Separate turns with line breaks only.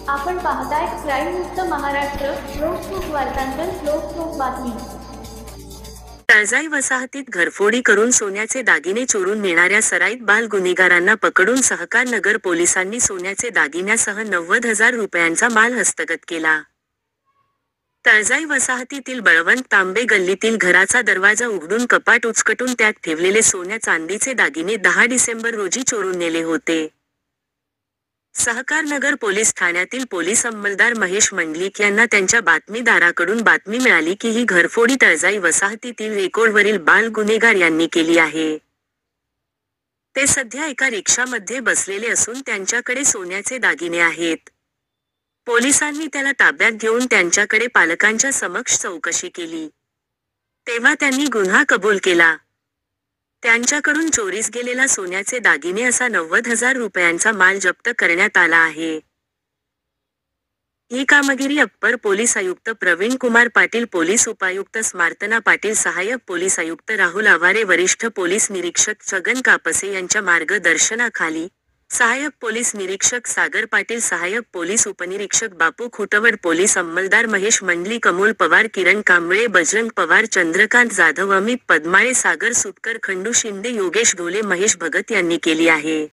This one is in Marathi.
आपण पाहताय क्राईम मुक्त महाराष्ट्र. लोकसुख वार्तांकन, लोकसुख बातमी.
तळजाई वसाहतीत घरफोडी करून सोन्याचे दागिने चोरून नेणाऱ्या सराईत बाल गुन्हेगारांना पकडून सहकार नगर पोलिसांनी सोन्याचे दागिन्यासह 90,000 रुपयांचा माल हस्तगत केला. तळजाई वसाहतीतील बळवंत तांबे गल्लीतील घराचा दरवाजा उघडून कपाट उचकटून त्यात ठेवलेले सोन्या चांदीचे दागिने 10 डिसेंबर रोजी चोरून नेले होते. सहकार नगर पोलीस ठाण्यातील पोलीस अंमलदार महेश मंडलिक यांना त्यांच्या बातमीदाराकडून बातमी मिळाली की ही घरफोडी तळजाई वसाहतीतील रेकॉर्डवरील बाल गुन्हेगार यांनी केली आहे. ते सध्या एका रिक्षामध्ये बसलेले असून त्यांच्याकडे सोन्याचे दागिने आहेत. पोलिसांनी त्याला ताब्यात घेऊन त्यांच्याकडे पालकांच्या समक्ष चौकशी केली. तेव्हा त्यांनी गुन्हा कबूल केला. त्यांच्याकडून चोरीस गेलेला सोन्याचे दागिने असा 90,000 रुपयांचा माल जप्त करण्यात आला आहे. ही कामगिरी अप्पर पोलीस आयुक्त प्रवीण कुमार पाटील, पोलीस उपायुक्त स्मार्तना पाटील, सहाय्यक पोलीस आयुक्त राहुल आवारे, वरिष्ठ पोलीस निरीक्षक छगन कापसे यांच्या मार्गदर्शनाखाली, सहाय्यक पोलीस निरीक्षक सागर पाटील, सहाय्यक पोलीस उपनिरीक्षक बापू खुटवड, पोलीस अंमलदार महेश मंडलिक, अमोल पवार, किरण कांबळे, बजरंग पवार, चंद्रकांत जाधव, अमित पद्माळे, सागर सुतकर, खंडू शिंदे, योगेश ढोले, महेश भगत यांनी केली आहे.